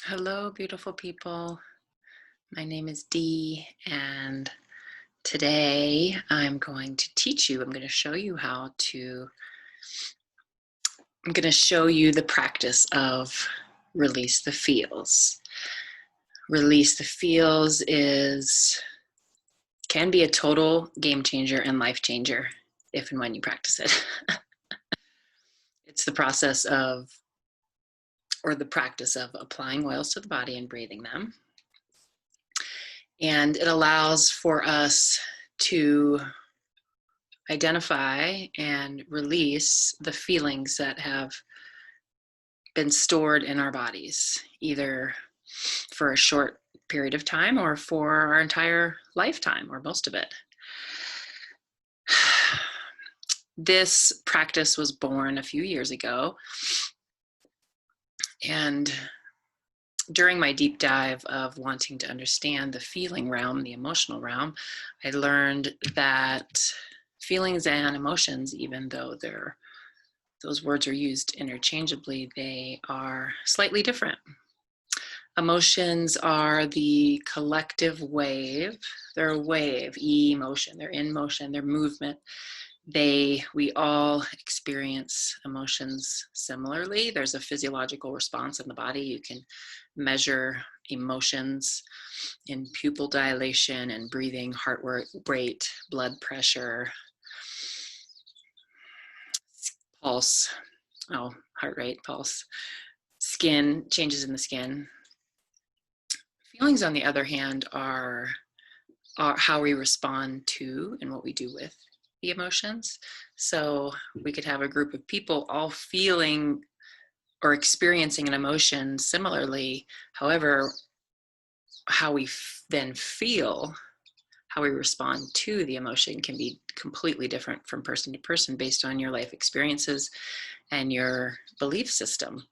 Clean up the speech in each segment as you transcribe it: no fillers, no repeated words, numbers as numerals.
Hello, beautiful people. My name is Dee, and today I'm going to teach you, I'm going to show you the practice of release the feels. Release the feels can be a total game changer and life changer if and when you practice it. It's the practice of applying oils to the body and breathing them. And it allows for us to identify and release the feelings that have been stored in our bodies, either for a short period of time or for our entire lifetime, or most of it. This practice was born a few years ago, and during my deep dive of wanting to understand the feeling realm, the emotional realm, I learned that feelings and emotions, even though those words are used interchangeably, they are slightly different. Emotions are the collective wave. They're a wave, emotion. They're in motion, they're movement. We all experience emotions similarly. There's a physiological response in the body. You can measure emotions in pupil dilation and breathing, heart rate, blood pressure, pulse, heart rate, pulse, skin, changes in the skin. Feelings, on the other hand, are how we respond to and what we do with the emotions. So we could have a group of people all feeling or experiencing an emotion similarly. However, how we then feel, how we respond to the emotion can be completely different from person to person based on your life experiences and your belief system.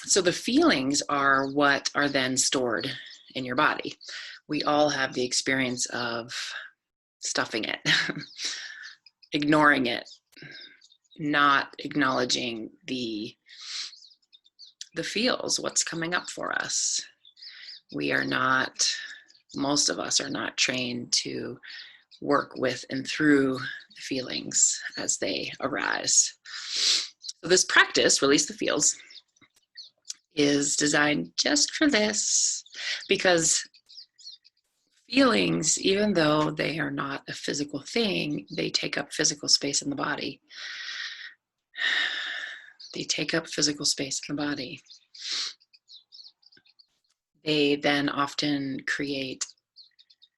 So the feelings are what are then stored in your body. We all have the experience of stuffing it, ignoring it, not acknowledging the feels, what's coming up for us. Most of us are not trained to work with and through the feelings as they arise. So this practice, Release the Feels, is designed just for this, because feelings, even though they are not a physical thing, they take up physical space in the body. They take up physical space in the body. They then often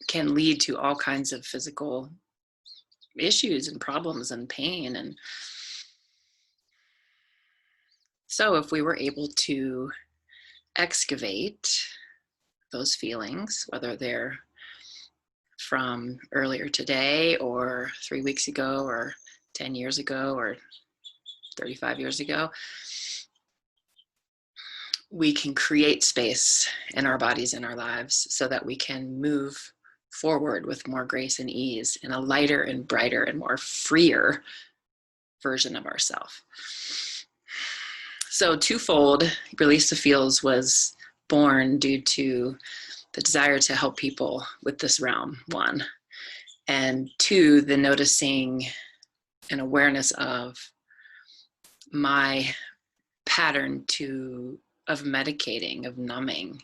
can lead to all kinds of physical issues and problems and pain. And so if we were able to excavate those feelings, whether they're from earlier today or 3 weeks ago or 10 years ago or 35 years ago, we can create space in our bodies and our lives so that we can move forward with more grace and ease in a lighter and brighter and more freer version of ourselves. So twofold, Release the Feels was born due to the desire to help people with this realm, one, and two, the noticing and awareness of my pattern of medicating, of numbing,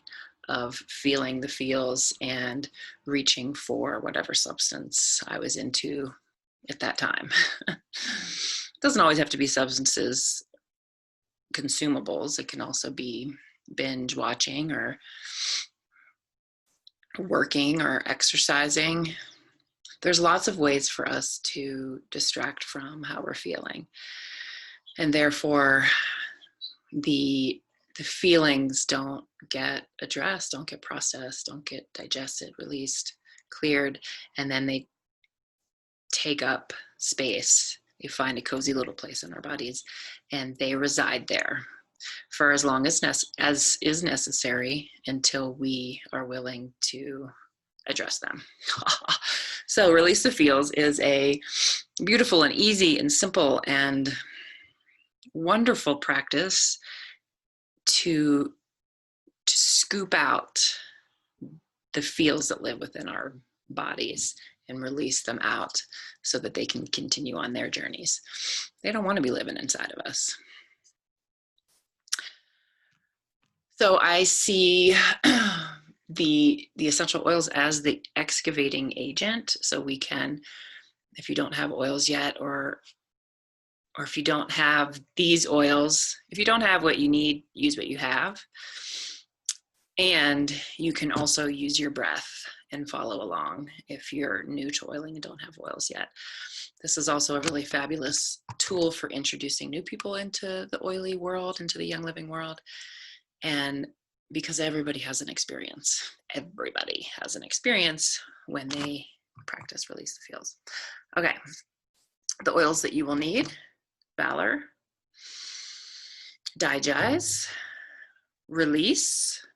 of feeling the feels and reaching for whatever substance I was into at that time. It doesn't always have to be substances, consumables. It can also be binge watching or working or exercising. There's lots of ways for us to distract from how we're feeling. And therefore, the feelings don't get addressed, don't get processed, don't get digested, released, cleared, and then they take up space. They find a cozy little place in our bodies, and they reside there for as long as is necessary until we are willing to address them. So Release the Feels is a beautiful and easy and simple and wonderful practice to scoop out the feels that live within our bodies and release them out so that they can continue on their journeys. They don't want to be living inside of us. So I see the essential oils as the excavating agent. So we can, if you don't have oils yet, or if you don't have these oils, if you don't have what you need, use what you have. And you can also use your breath and follow along if you're new to oiling and don't have oils yet. This is also a really fabulous tool for introducing new people into the oily world, into the Young Living world. And because everybody has an experience. Everybody has an experience when they practice release the feels. Okay, the oils that you will need: Valor, Digize, Release,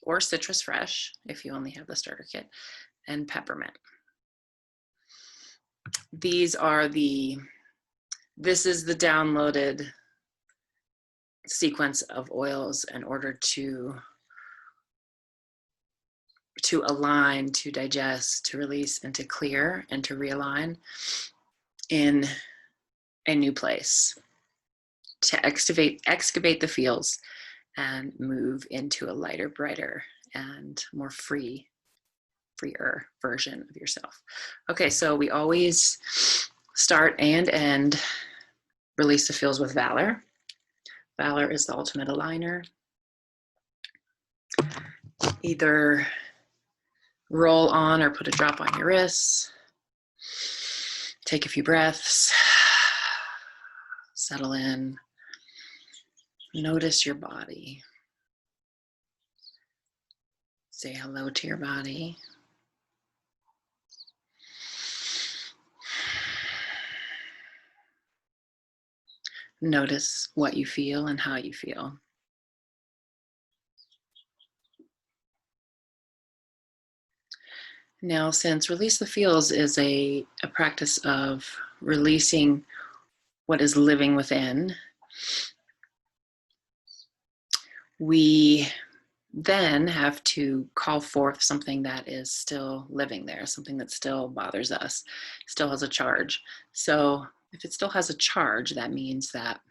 or Citrus Fresh if you only have the starter kit, and Peppermint. This is the downloaded sequence of oils in order to align, to digest, to release, and to clear, and to realign in a new place, to excavate the fields and move into a lighter, brighter, and more freer version of yourself. Okay, so we always start and end release the feels with Valor. Valor is the ultimate aligner. Either roll on or put a drop on your wrists. Take a few breaths. Settle in. Notice your body. Say hello to your body. Notice what you feel and how you feel. Now, since Release the Feels is a practice of releasing what is living within, we then have to call forth something that is still living there, something that still bothers us, still has a charge. So if it still has a charge, that means that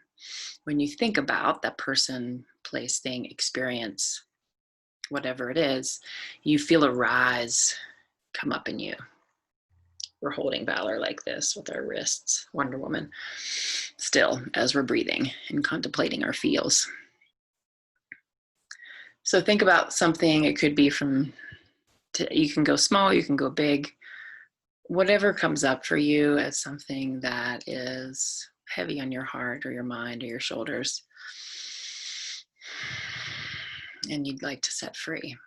when you think about that person, place, thing, experience, whatever it is, you feel a rise come up in you. We're holding Valor like this with our wrists, Wonder Woman, still as we're breathing and contemplating our feels. So think about something. It could be you can go small, you can go big, whatever comes up for you as something that is heavy on your heart or your mind or your shoulders, and you'd like to set free.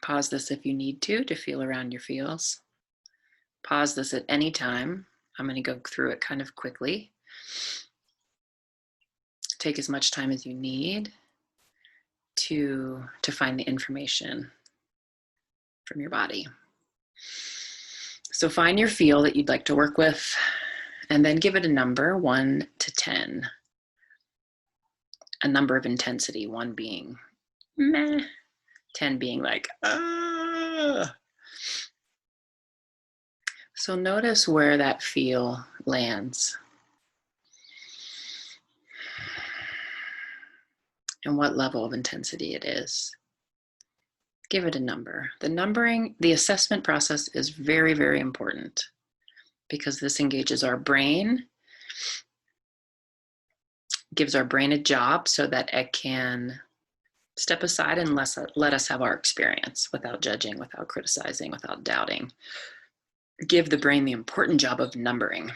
Pause this if you need to feel around your feels. Pause this at any time. I'm going to go through it kind of quickly. Take as much time as you need to find the information from your body. So find your feel that you'd like to work with, and then give it a number, 1 to 10. A number of intensity, 1 being meh, 10 being like, ah. So notice where that feel lands and what level of intensity it is. Give it a number. The assessment process is very, very important because this engages our brain, gives our brain a job so that it can step aside and let us have our experience without judging, without criticizing, without doubting. Give the brain the important job of numbering.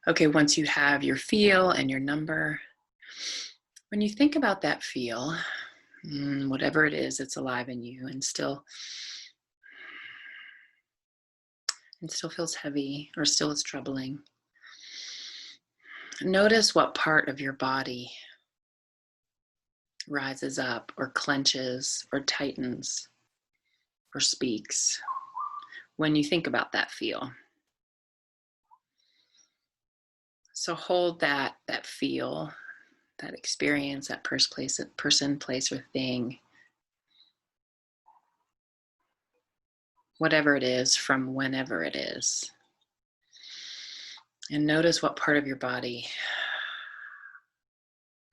Okay, once you have your feel and your number, when you think about that feel, whatever it is that's alive in you and still feels heavy or still is troubling, notice what part of your body rises up or clenches or tightens or speaks when you think about that feel. So hold that feel, that experience, that person, place, or thing, whatever it is, from whenever it is. And notice what part of your body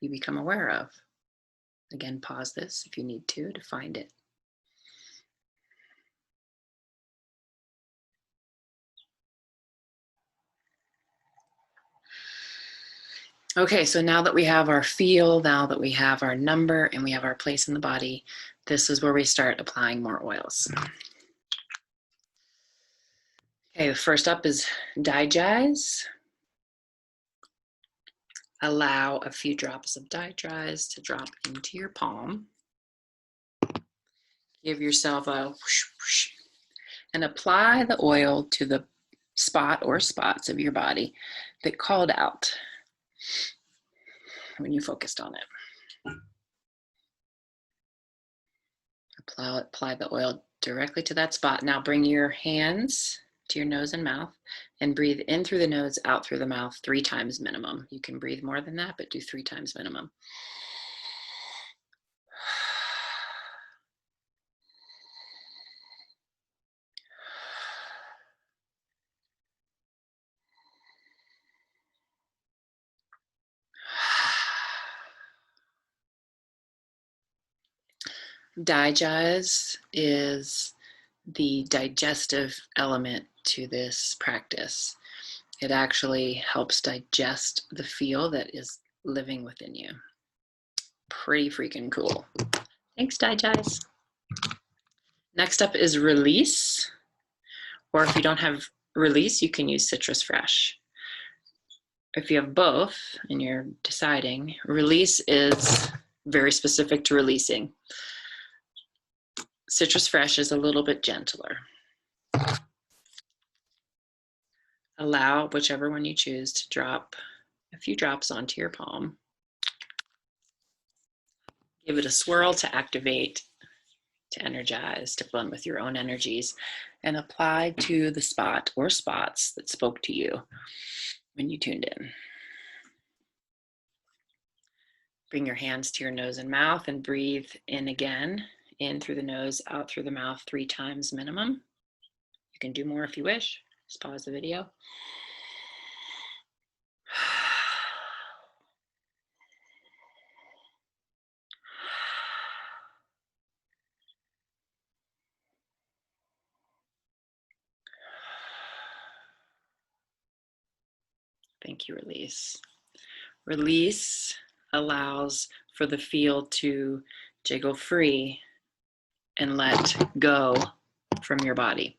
you become aware of. Again, pause this if you need to find it. Okay, so now that we have our feel, now that we have our number, and we have our place in the body, this is where we start applying more oils. Okay, first up is Digize. Allow a few drops of Digize to drop into your palm. Give yourself a whoosh, whoosh, and apply the oil to the spot or spots of your body that called out when you focused on it. Apply the oil directly to that spot. Now bring your hands to your nose and mouth and breathe in through the nose, out through the mouth 3 times minimum. You can breathe more than that, but do 3 times minimum. Digest is the digestive element to this practice. It actually helps digest the feel that is living within you. Pretty freaking cool. Thanks, Digest. Next up is Release, or if you don't have Release, you can use Citrus Fresh. If you have both and you're deciding, Release is very specific to releasing. Citrus Fresh is a little bit gentler. Allow whichever one you choose to drop a few drops onto your palm. Give it a swirl to activate, to energize, to blend with your own energies, and apply to the spot or spots that spoke to you when you tuned in. Bring your hands to your nose and mouth and breathe in again, in through the nose, out through the mouth 3 times minimum. You can do more if you wish. Just pause the video. Thank you, Release. Release allows for the feel to jiggle free and let go from your body.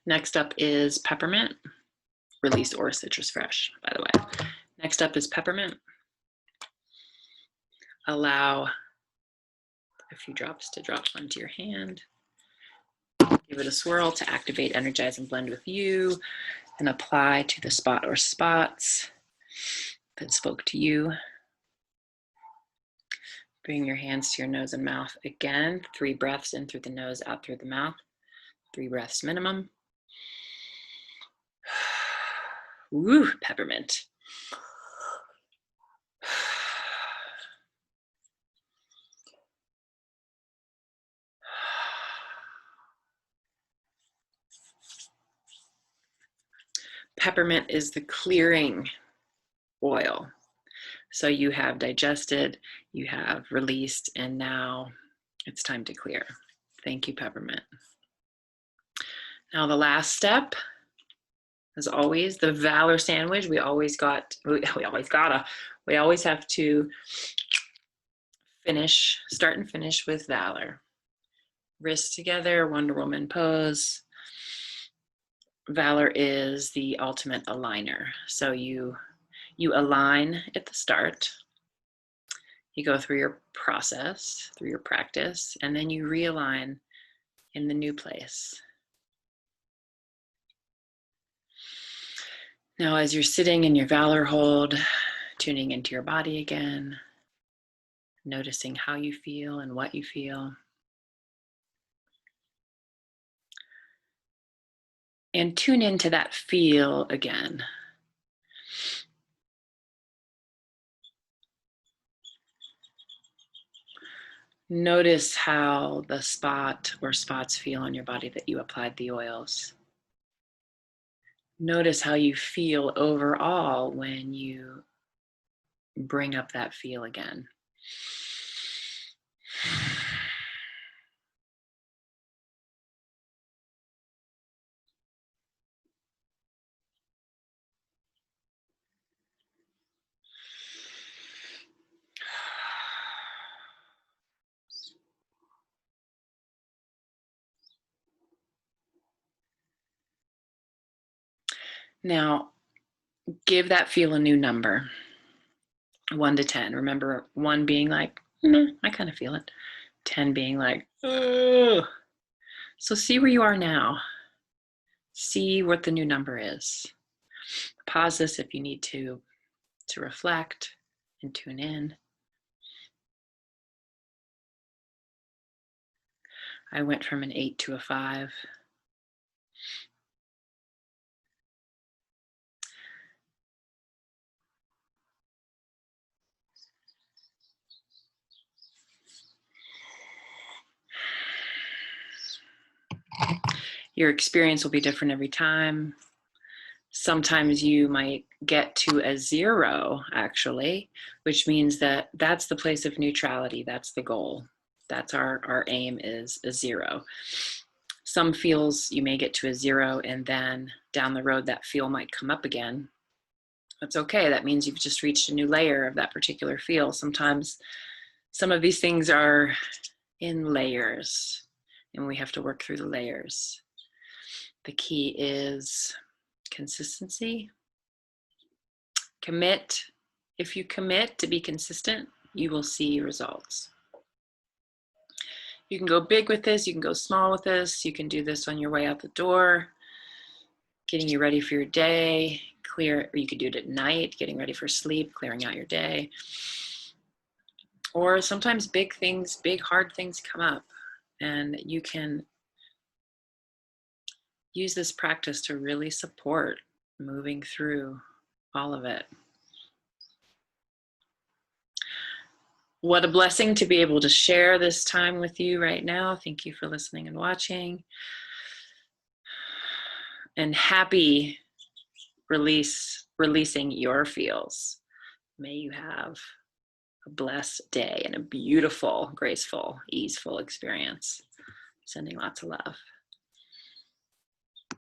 Next up is Peppermint. Release or Citrus Fresh, by the way. Next up is Peppermint. Allow a few drops to drop onto your hand. Give it a swirl to activate, energize, and blend with you, and apply to the spot or spots that spoke to you. Bring your hands to your nose and mouth again. 3 breaths in through the nose, out through the mouth. 3 breaths minimum. Woo, Peppermint. Peppermint is the clearing oil. So you have digested, you have released, and now it's time to clear. Thank you, Peppermint. Now the last step, as always, the Valor sandwich. We always have to start and finish with Valor. Wrists together, Wonder Woman pose. Valor is the ultimate aligner. So you align at the start. You go through your process, through your practice, and then you realign in the new place. Now, as you're sitting in your Valor hold, tuning into your body again, noticing how you feel and what you feel. And tune into that feel again. Notice how the spot or spots feel on your body that you applied the oils. Notice how you feel overall when you bring up that feel again. Now, give that feel a new number, 1 to 10. Remember 1 being like, I kind of feel it. 10 being like, ugh. So see where you are now. See what the new number is. Pause this if you need to reflect and tune in. I went from an 8 to a 5. Your experience will be different every time. Sometimes you might get to a 0, actually, which means that that's the place of neutrality. That's the goal. That's our aim, is a 0. Some feels you may get to a 0 and then down the road that feel might come up again. That's okay. That means you've just reached a new layer of that particular feel. Sometimes some of these things are in layers and we have to work through the layers. The key is consistency. Commit. If you commit to be consistent, you will see results. You can go big with this, you can go small with this, you can do this on your way out the door, getting you ready for your day, or you could do it at night, getting ready for sleep, clearing out your day. Or sometimes big things, big hard things come up, and you can use this practice to really support moving through all of it. What a blessing to be able to share this time with you right now. Thank you for listening and watching. And happy releasing your feels. May you have a blessed day and a beautiful, graceful, easeful experience. Sending lots of love.